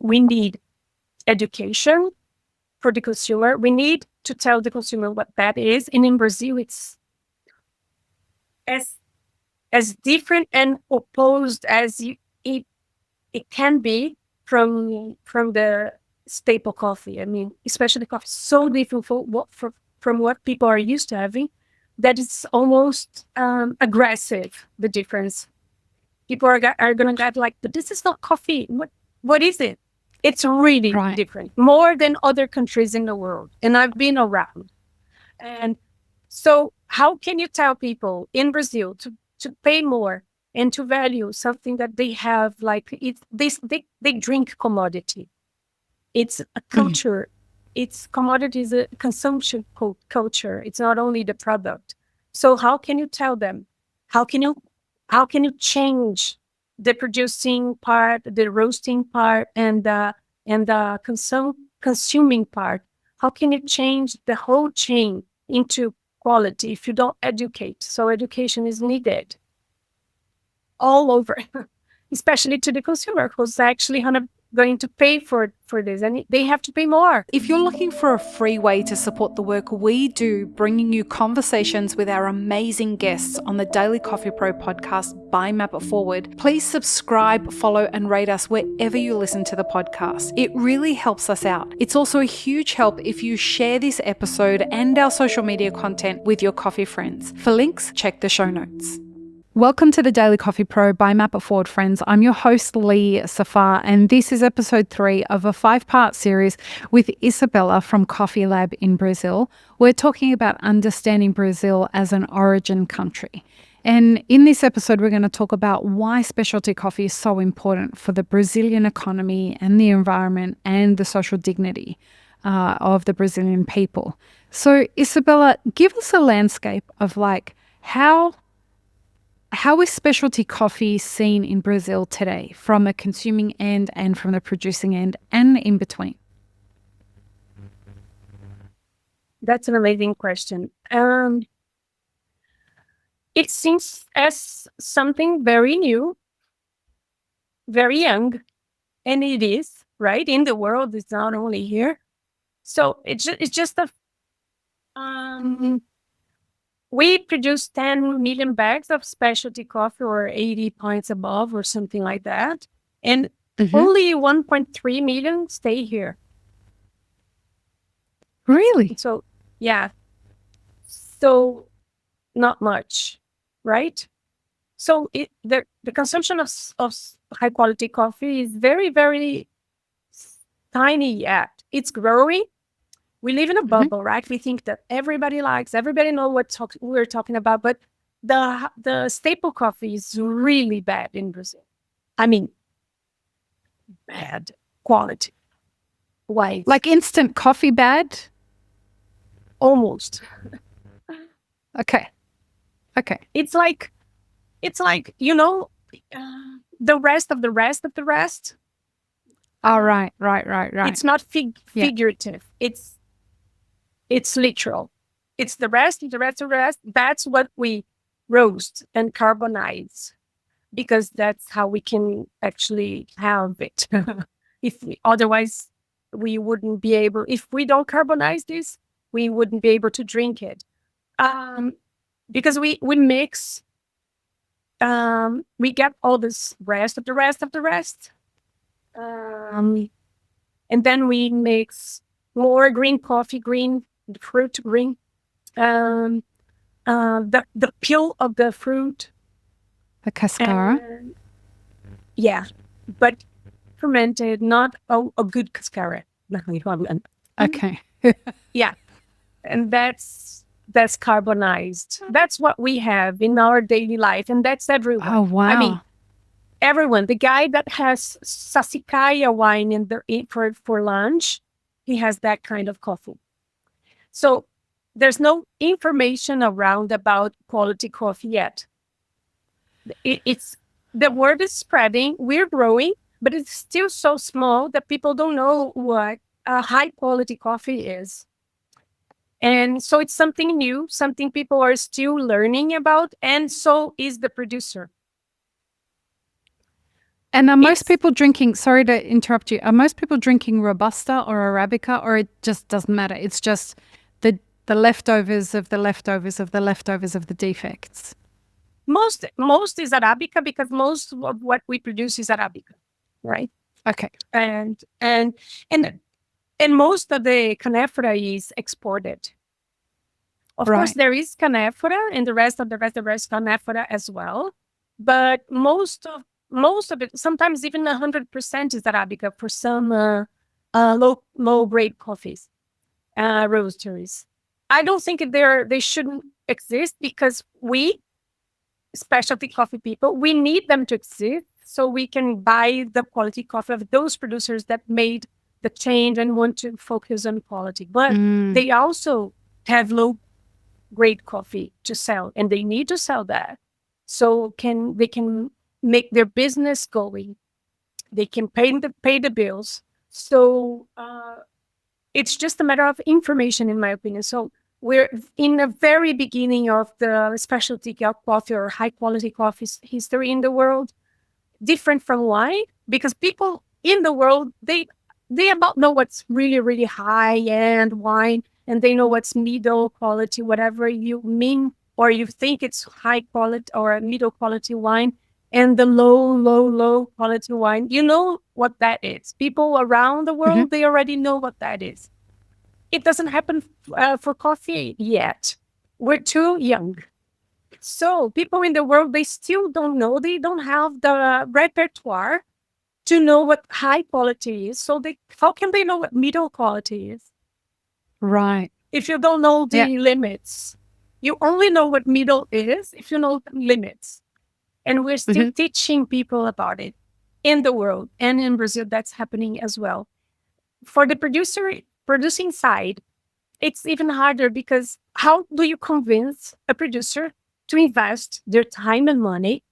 we need education for the consumer. We need to tell the consumer what that is. And in Brazil, it's as different and opposed as it can be from the staple coffee. I mean, especially coffee, so different from what people are used to having, that it's almost aggressive, the difference. People are going to get like, but this is not coffee. What is it? It's really Right. different, more than other countries in the world. And I've been around. And so how can you tell people in Brazil to pay more and to value something that they have, like they drink commodity. It's a culture. It's commodity is a consumption culture. It's not only the product. So how can you tell them? How can you change the producing part, the roasting part, and the consuming part? How can you change the whole chain into quality if you don't educate? So education is needed all over, especially to the consumer who's actually going to pay for this, and they have to pay more. If you're looking for a free way to support the work we do, bringing you conversations with our amazing guests on the Daily Coffee Pro podcast by Map It Forward, please subscribe, follow, and rate us wherever you listen to the podcast. It really helps us out. It's also a huge help if you share this episode and our social media content with your coffee friends. For links, check the show notes. Welcome to the Daily Coffee Pro by Map It Forward, friends. I'm your host, Lee Safar, and this is episode 3 of a 5-part series with Isabela from Coffee Lab in Brazil. We're talking about understanding Brazil as an origin country. And in this episode, we're going to talk about why specialty coffee is so important for the Brazilian economy and the environment and the social dignity of the Brazilian people. So, Isabela, give us a landscape of how is specialty coffee seen in Brazil today, from a consuming end and from the producing end and in between? That's an amazing question. It seems as something very new, very young, and it is, right? In the world, it's not only here. So it's just we produce 10 million bags of specialty coffee, or 80 points above, or something like that. And only 1.3 million stay here. Really? So, yeah. So, not much, right? So, the consumption of high quality coffee is very, very tiny yet. It's growing. We live in a bubble, right? We think that everybody knows what we're talking about, but the staple coffee is really bad in Brazil. I mean, bad quality. Why? Like instant coffee bad? Almost. Okay. It's like the rest of the rest of the rest. Oh, right. It's not figurative. It's literal. It's the rest of the rest of the rest. That's what we roast and carbonize, because that's how we can actually have it. Otherwise, we wouldn't be able. If we don't carbonize this, we wouldn't be able to drink it. Because we mix. We get all this rest of the rest of the rest, and then we mix more green coffee, the fruit green, the peel of the fruit, The cascara. Yeah, but fermented, not a good cascara. Okay. Yeah, and that's carbonized. That's what we have in our daily life, and that's everyone. Oh, wow. I mean, everyone. The guy that has sassicaia wine for lunch, he has that kind of coffee. So there's no information around about quality coffee yet. It's the word is spreading. We're growing, but it's still so small that people don't know what a high quality coffee is. And so it's something new, something people are still learning about, and so is the producer. And are most It's people drinking, sorry to interrupt you, are most people drinking Robusta or Arabica, or it just doesn't matter? It's just the leftovers of the leftovers of the leftovers of the defects. most is Arabica because most of what we produce is Arabica, right? Okay. And and and and most of the Canephora is exported. Of course, Right. there is Canephora, and the rest Canephora as well. But most of it, sometimes even 100% is Arabica for some low grade coffees, roasteries. I don't think they shouldn't exist because we specialty coffee people, we need them to exist so we can buy the quality coffee of those producers that made the change and want to focus on quality. But Mm. they also have low grade coffee to sell, and they need to sell that so can they can make their business going. They can pay the bills. So it's just a matter of information, in my opinion. So we're in the very beginning of the specialty coffee or high quality coffee history in the world, different from wine, because people in the world, they about know what's really high end wine, and they know what's middle quality, whatever you mean or you think it's high quality or a middle quality wine, and the low quality wine, you know what that is. People around the Hmm. world, they already know what that is. It doesn't happen for coffee yet. We're too young. So people in the world, they still don't know. They don't have the repertoire to know what high quality is. So how can they know what middle quality is Right. if you don't know Yeah. the limits? You only know what middle is if you know the limits. And we're still Hmm. teaching people about it in the world, and in Brazil. That's happening as well. For the producing side, it's even harder because how do you convince a producer to invest their time and money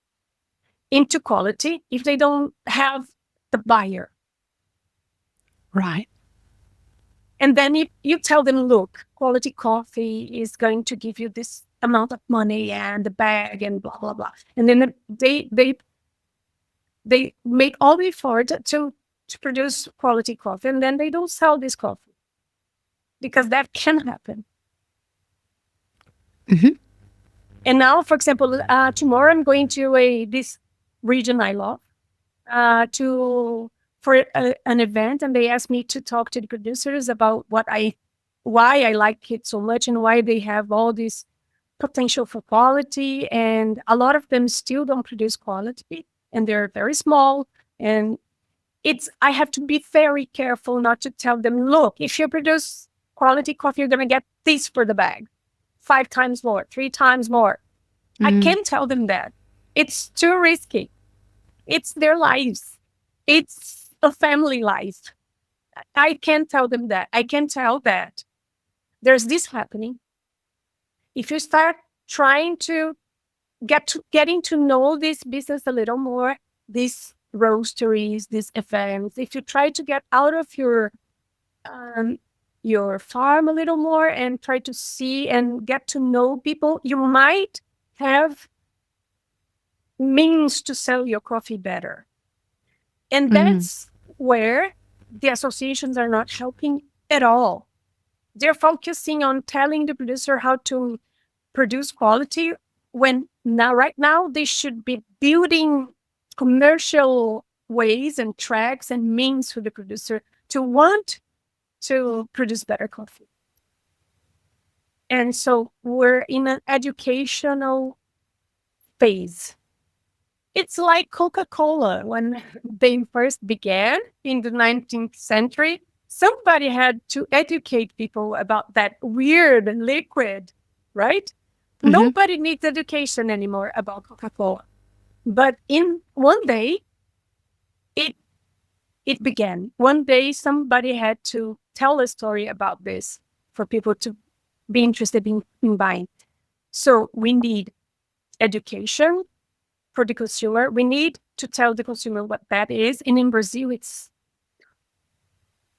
into quality if they don't have the buyer? Right. And then if you tell them, look, quality coffee is going to give you this amount of money and the bag and blah blah blah, and then they make all the effort to produce quality coffee, and then they don't sell this coffee because that can happen. Hmm. And now, for example, tomorrow I'm going to this region I love to for an event, and they asked me to talk to the producers about why I like it so much and why they have all this potential for quality, and a lot of them still don't produce quality, and they're very small. And I have to be very careful not to tell them, look, if you produce quality coffee, you're going to get this for the bag, 5 times more, 3 times more. I Mm. can't tell them that. It's too risky. It's their lives. It's a family life. I can't tell them that. I can tell that there's this happening. If you start trying to getting to know this business a little more, these roasteries, these events, if you try to get out of your farm a little more and try to see and get to know people, you might have means to sell your coffee better. And Mm. that's where the associations are not helping at all. They're focusing on telling the producer how to produce quality when right now they should be building commercial ways and tracks and means for the producer to want to produce better coffee. And so we're in an educational phase. It's like Coca-Cola when they first began in the 19th century. Somebody had to educate people about that weird liquid, right? Hmm. Nobody needs education anymore about Coca-Cola. But in one day, it it began. One day, somebody had to tell a story about this for people to be interested in buying. So we need education for the consumer. We need to tell the consumer what that is. And in Brazil, it's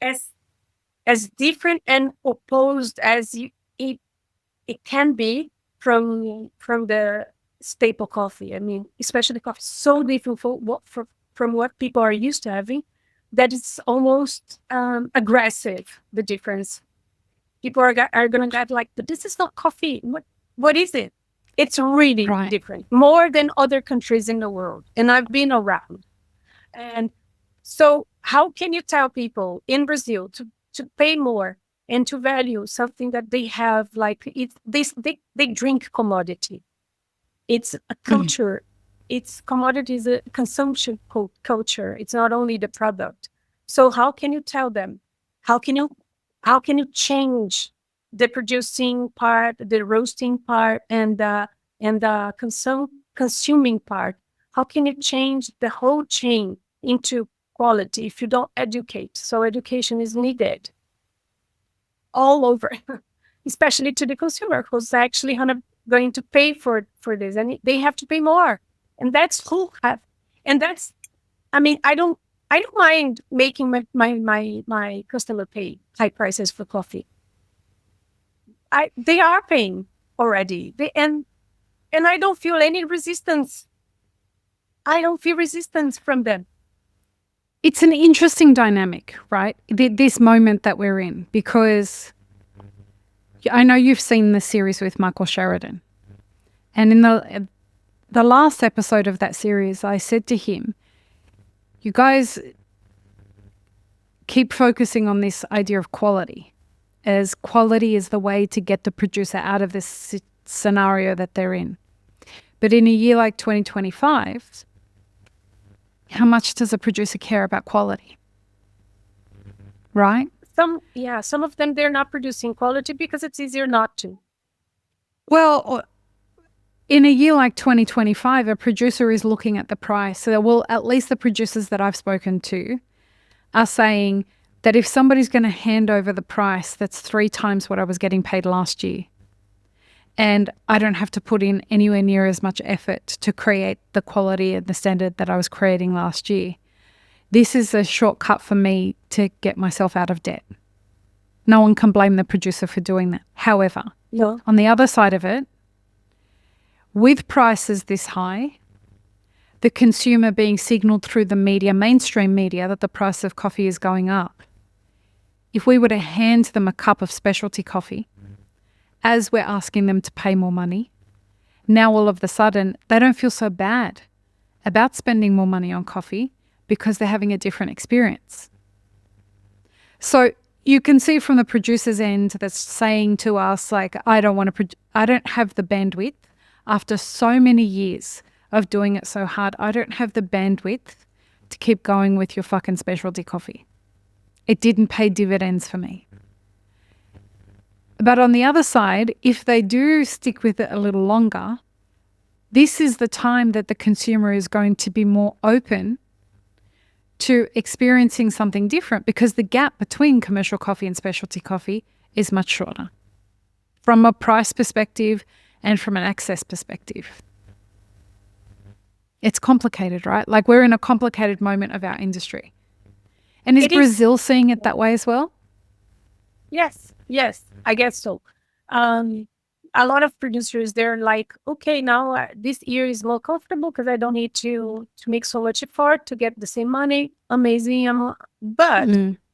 as as different and opposed as it can be from the staple coffee. I mean, especially coffee, so different from what people are used to having, that it's almost aggressive, the difference. People are going to get like, but this is not coffee. What is it? It's really Right. different, more than other countries in the world. And I've been around. And so how can you tell people in Brazil to pay more and to value something that they have, like they drink commodity. It's a culture. It's commodity is a consumption culture. It's not only the product. So how can you tell them? How can you change the producing part, the roasting part, and the consuming part? How can you change the whole chain into quality if you don't educate? So education is needed all over, especially to the consumer who's actually going to pay for this, and they have to pay more, and that's who have, and that's, I mean, I don't mind making my customer pay high prices for coffee. They are paying already, and I don't feel any resistance. I don't feel resistance from them. It's an interesting dynamic, right? This moment that we're in, because I know you've seen the series with Michael Sheridan. And in the last episode of that series, I said to him, you guys keep focusing on this idea of quality, as quality is the way to get the producer out of this scenario that they're in. But in a year like 2025, how much does a producer care about quality? Right? Some of them, they're not producing quality because it's easier not to. Well, in a year like 2025, a producer is looking at the price. So, well, at least the producers that I've spoken to are saying that if somebody's going to hand over the price that's 3 times what I was getting paid last year, and I don't have to put in anywhere near as much effort to create the quality and the standard that I was creating last year, this is a shortcut for me to get myself out of debt. No one can blame the producer for doing that. However, No. on the other side of it, with prices this high, the consumer being signaled through the media, mainstream media, that the price of coffee is going up, if we were to hand them a cup of specialty coffee as we're asking them to pay more money, now all of a sudden they don't feel so bad about spending more money on coffee because they're having a different experience. So you can see from the producer's end that's saying to us, like, I don't have the bandwidth after so many years of doing it so hard. I don't have the bandwidth to keep going with your fucking specialty coffee. It didn't pay dividends for me. But on the other side, if they do stick with it a little longer, this is the time that the consumer is going to be more open to experiencing something different, because the gap between commercial coffee and specialty coffee is much shorter from a price perspective and from an access perspective. It's complicated, right? Like, we're in a complicated moment of our industry. And is Brazil seeing it that way as well? Yes, I guess so. A lot of producers, they're like, okay, now this year is more comfortable because I don't need to make so much effort to get the same money. Amazing. But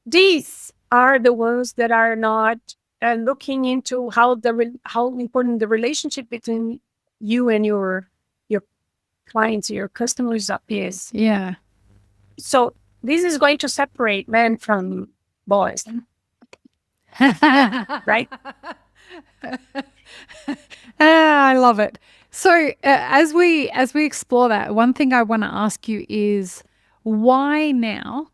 these are the ones that are not looking into how important the relationship between you and your clients, your customers is. Yeah. So this is going to separate men from boys. Right? I love it. So as we explore that, one thing I want to ask you is, why now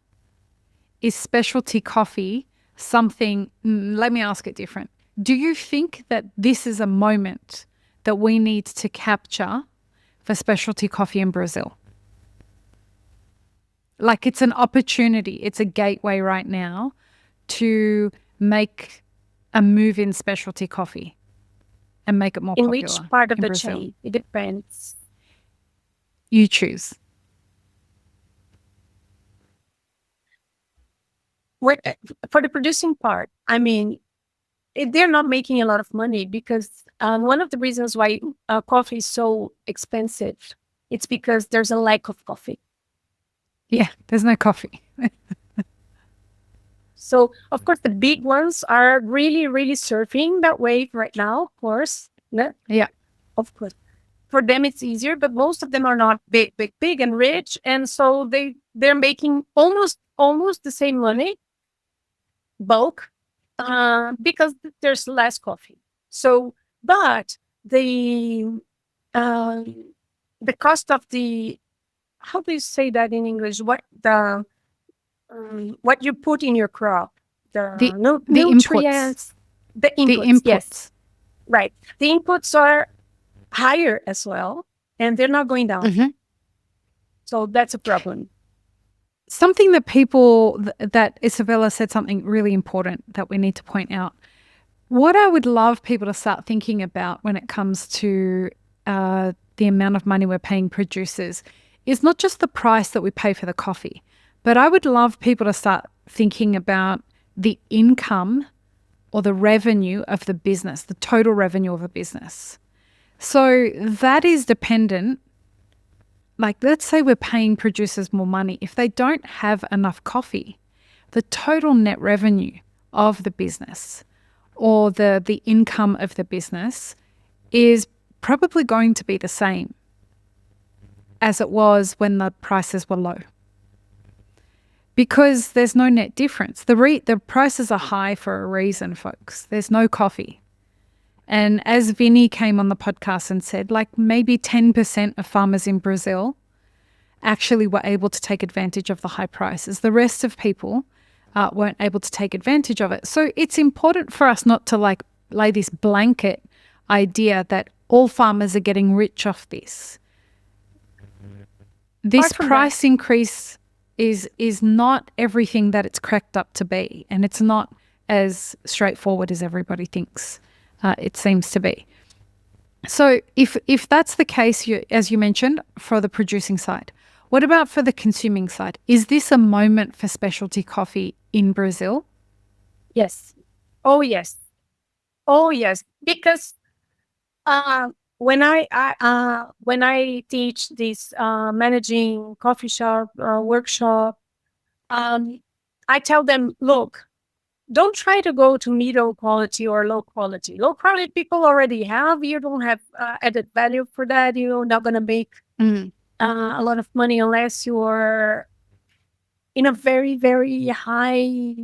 is specialty coffee something? Let me ask it different. Do you think that this is a moment that we need to capture for specialty coffee in Brazil? Like, it's an opportunity, it's a gateway right now to make a move in specialty coffee and make it more popular. In which part of the Brazil. chain? It depends. You choose. For the producing part, I mean, they're not making a lot of money because one of the reasons why coffee is so expensive, it's because there's a lack of coffee. Yeah, there's no coffee. So, of course, the big ones are really, really surfing that wave right now, of course. Yeah. Of course. For them, it's easier, but most of them are not big, big, big and rich. And so they're making almost the same money, bulk, because there's less coffee. So, but um, the cost of how do you say that in English? What you put in your crop, The the the inputs. nutrients, the The inputs. Yes, inputs. right. The inputs are higher as well, and they're not going down. Mm-hmm. So that's a problem. Something that people, that Isabela said something really important that we need to point out. What I would love people to start thinking about when it comes to the amount of money we're paying producers is not just the price that we pay for the coffee, but I would love people to start thinking about the income or the revenue of the business, the total revenue of a business. So that is dependent. Like, let's say we're paying producers more money. If they don't have enough coffee, the total net revenue of the business or the income of the business is probably going to be the same as it was when the prices were low. Because there's no net difference. The prices are high for a reason, folks. There's no coffee. And as Vinny came on the podcast and said, like maybe 10% of farmers in Brazil actually were able to take advantage of the high prices. The rest of people weren't able to take advantage of it. So it's important for us not to like lay this blanket idea that all farmers are getting rich off this. This price increase is not everything that it's cracked up to be, and it's not as straightforward as everybody thinks it seems to be. So if that's the case, as you mentioned, for the producing side, what about for the consuming side? Is this a moment for specialty coffee in Brazil? Yes. Oh, yes. Oh, yes. Because uh, when I teach this managing coffee shop workshop, I tell them, look, don't try to go to middle quality or low quality. Low quality people already have. You don't have added value for that. You're not going to make a lot of money unless you're in a very, very high,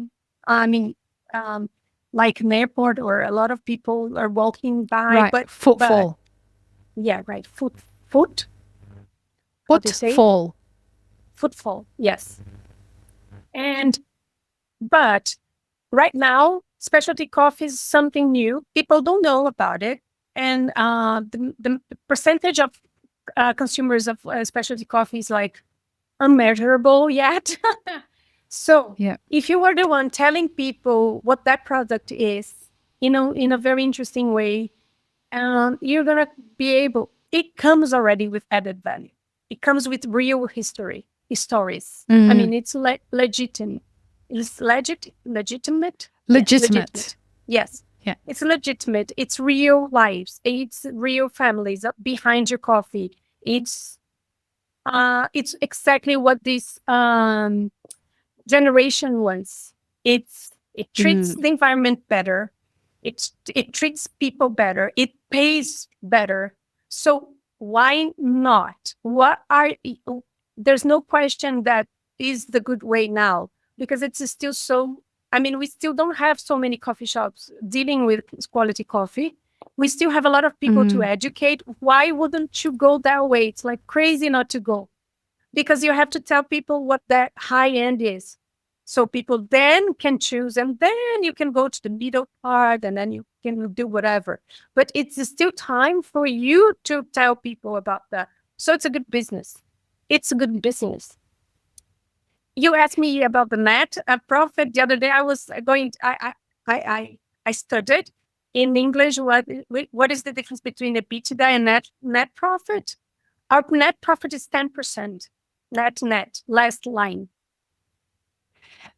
I mean, um, like an airport or a lot of people are walking by. Right, But footfall. yeah, right. Foot. How do you say? Footfall. Footfall. Yes. And but right now, specialty coffee is something new. People don't know about it, and the percentage of consumers of specialty coffee is like unmeasurable yet. So, Yeah. if you were the one telling people what that product is, in a very interesting way, you're gonna be able. It comes already with added value. It comes with real stories. I mean, it's legitimate. It's legitimate. Yeah, Legitimate. Yes. Yeah. It's legitimate. It's real lives. It's real families behind your coffee. It's exactly what this generation wants. It treats the environment better. It treats people better. It pays better. So why not? There's no question that is the good way now, because it's still so. I mean, we still don't have so many coffee shops dealing with quality coffee. We still have a lot of people to educate. Why wouldn't you go that way? It's like crazy not to go, because you have to tell people what that high end is. So people then can choose, and then you can go to the middle part, and then you can do whatever. But it's still time for you to tell people about that. So it's a good business. It's a good business. You asked me about the net profit the other day. I was going. I studied in English what is the difference between EBITDA and net profit. Our net profit is 10%. Net, last line.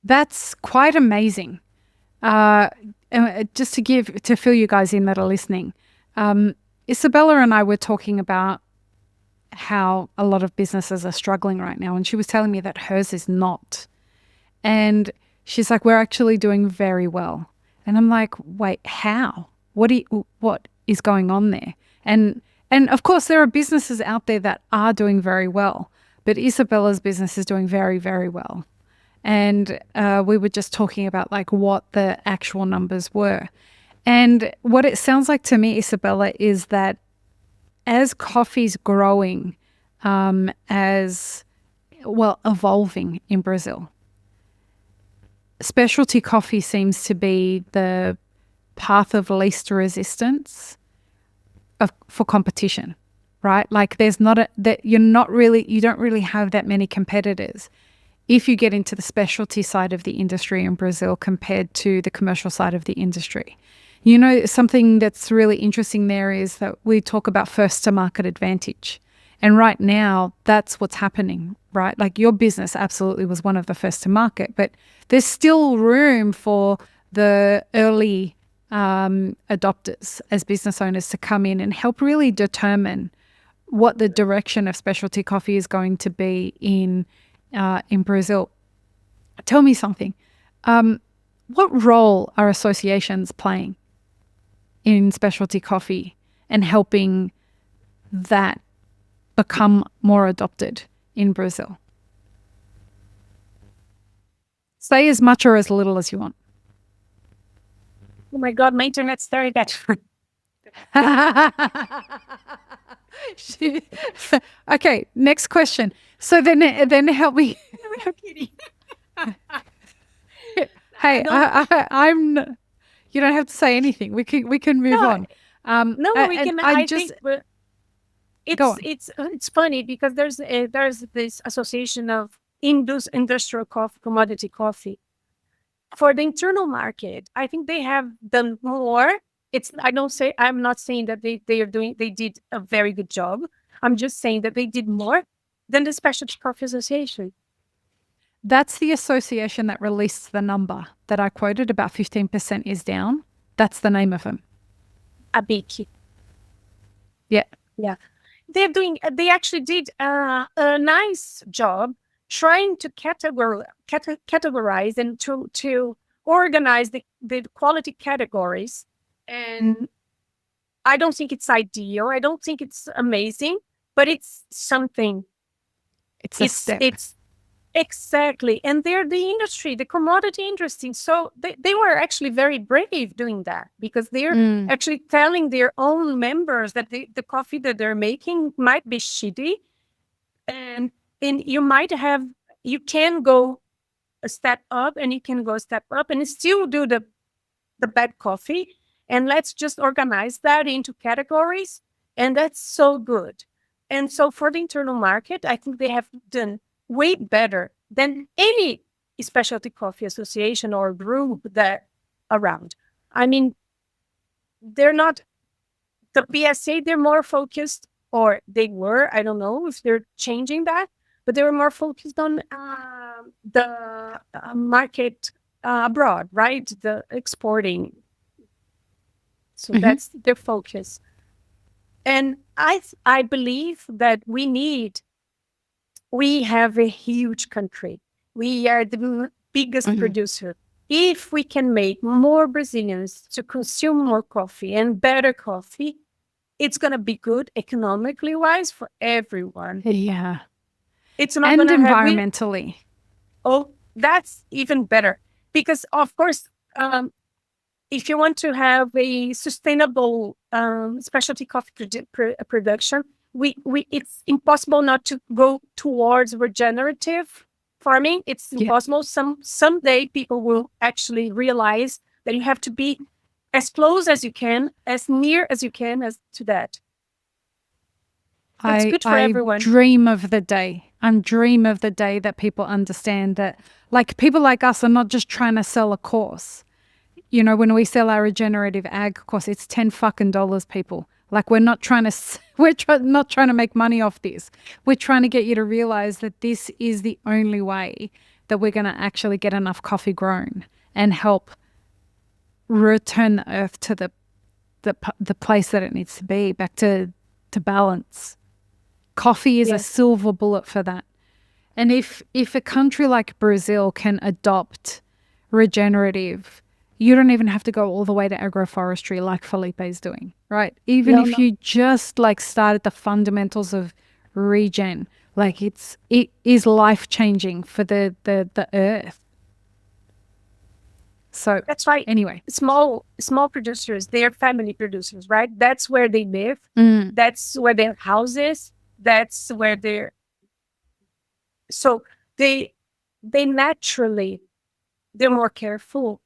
That's quite amazing. Just to fill you guys in that are listening, Isabela and I were talking about how a lot of businesses are struggling right now. And she was telling me that hers is not. And she's like, we're actually doing very well. And I'm like, wait, how? What is going on there? And of course, there are businesses out there that are doing very well, but Isabella's business is doing very, very well. And we were just talking about like what the actual numbers were. And what it sounds like to me, Isabella, is that as coffee's growing, as well, evolving in Brazil, specialty coffee seems to be the path of least resistance for competition, right? Like there's not you don't really have that many competitors if you get into the specialty side of the industry in Brazil compared to the commercial side of the industry. You know, something that's really interesting there is that we talk about first to market advantage. And right now, that's what's happening, right? Like your business absolutely was one of the first to market, but there's still room for the early adopters as business owners to come in and help really determine what the direction of specialty coffee is going to be in Brazil. Tell me something. What role are associations playing in specialty coffee and helping that become more adopted in Brazil? Say as much or as little as you want. Oh my God, my internet's very bad. Okay, next question. So then help me. I'm kidding. Hey, I'm. You don't have to say anything. We can move on. No, we can. I think it's funny because there's this association of industrial coffee, commodity coffee. For the internal market, I think they have done more. I'm not saying that they did a very good job. I'm just saying that they did more than the Specialty Coffee Association. That's the association that released the number that I quoted, about 15% is down. That's the name of them. ABIC. Yeah. Yeah. They actually did a nice job trying to categorize and to organize the quality categories. And I don't think it's ideal. I don't think it's amazing, but it's something. It's a step. It's exactly. And they're the industry, the commodity industry. So they were actually very brave doing that because they're actually telling their own members that the coffee that they're making might be shitty. And you can go a step up and you can go a step up and still do the bad coffee. And let's just organize that into categories. And that's so good. And so for the internal market, I think they have done way better than any specialty coffee association or group that around. I mean, they're not the PSA, they're more focused, or they were, I don't know if they're changing that, but they were more focused on the market abroad, right? The exporting. So that's their focus. And I believe that we have a huge country. We are the biggest producer. If we can make more Brazilians to consume more coffee and better coffee, it's going to be good economically wise for everyone. Yeah. It's not and environmentally. That's even better. Because of course, if you want to have a sustainable specialty coffee production, it's impossible not to go towards regenerative farming. It's impossible. Someday people will actually realize that you have to be as close as you can, as near as you can as to that. It's good for everyone. I dream of the day. I dream of the day that people understand that, like, people like us are not just trying to sell a course. You know, when we sell our regenerative ag course, it's $10 people. Like, we're not trying to make money off this. We're trying to get you to realize that this is the only way that we're going to actually get enough coffee grown and help return the earth to the place that it needs to be, back to balance. Coffee is a Yes. silver bullet for that. And if a country like Brazil can adopt regenerative, you don't even have to go all the way to agroforestry like Felipe is doing, right? Even No, if no. you just like start at the fundamentals of regen, like it is life changing for the earth. So That's right. anyway, Small producers, they're family producers, right? That's where they live. mm, That's where their house is. That's where they're so they naturally they're more careful.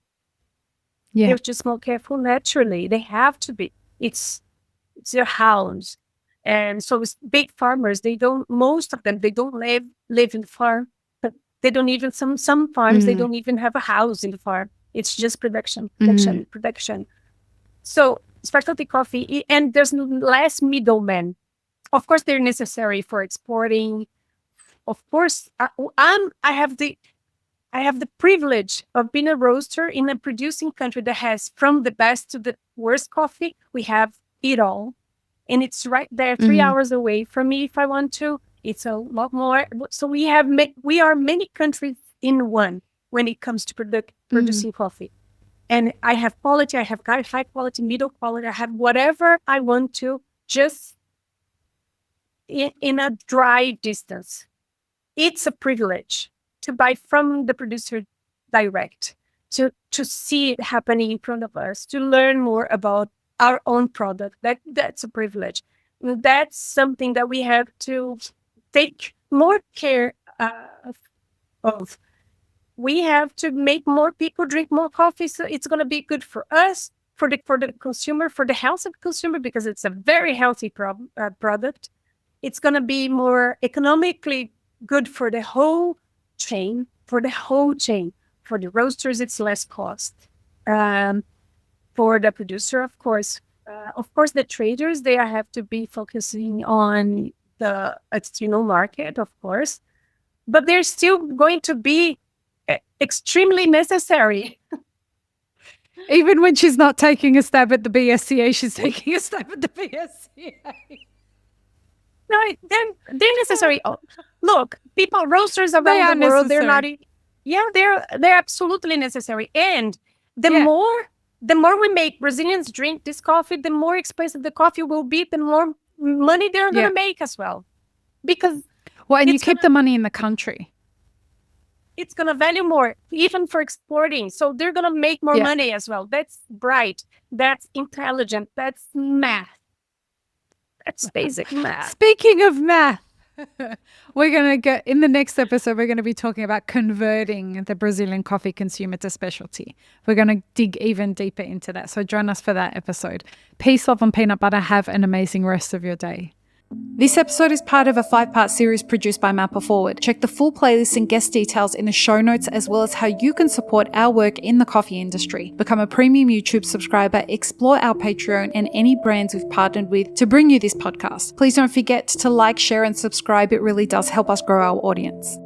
yeah, They're just more careful naturally. They have to be. It's their house. And so it's big farmers, they don't most of them they don't live in the farm, but they don't even some farms they mm, don't even have a house in the farm. It's just production, mm, production, production. So specialty coffee, and there's less middlemen. Of course, they're necessary for exporting. Of course, I have the privilege of being a roaster in a producing country that has from the best to the worst coffee. We have it all, and it's right there, 3 hours away from me if I want to. It's a lot more. So we are many countries in one when it comes to mm, producing coffee. And I have quality, I have high quality, middle quality, I have whatever I want to, just in a drive distance. It's a privilege to buy from the producer direct, to see it happening in front of us, to learn more about our own product. That's a privilege. That's something that we have to take more care of. We have to make more people drink more coffee, so it's going to be good for us, for the consumer, for the health of the consumer, because it's a very healthy product. It's going to be more economically good for the whole chain. For the roasters, it's less cost. For the producer, of course, the traders, they have to be focusing on the external market, of course, but they're still going to be extremely necessary. even when she's not taking a stab at the BSCA, she's taking a stab at the BSCA. No, they're necessary. Oh, look, people, roasters They around are the world, they're not. necessary. Yeah, they're absolutely necessary. And the Yeah. more the more we make Brazilians drink this coffee, the more expensive the coffee will be, the more money they're Yeah. gonna make as well. Because Well, and you it's keep the money in the country. it's gonna value more, even for exporting. So they're gonna make more Yeah. money as well. That's bright. That's intelligent. That's math. That's basic math. Speaking of math, we're going to get in the next episode, we're going to be talking about converting the Brazilian coffee consumer to specialty. We're going to dig even deeper into that. So join us for that episode. Peace, love, and peanut butter. Have an amazing rest of your day. This episode is part of a 5-part series produced by Mapper Forward. Check the full playlist and guest details in the show notes, as well as how you can support our work in the coffee industry. Become a premium YouTube subscriber, explore our Patreon and any brands we've partnered with to bring you this podcast. Please don't forget to like, share, and subscribe. It really does help us grow our audience.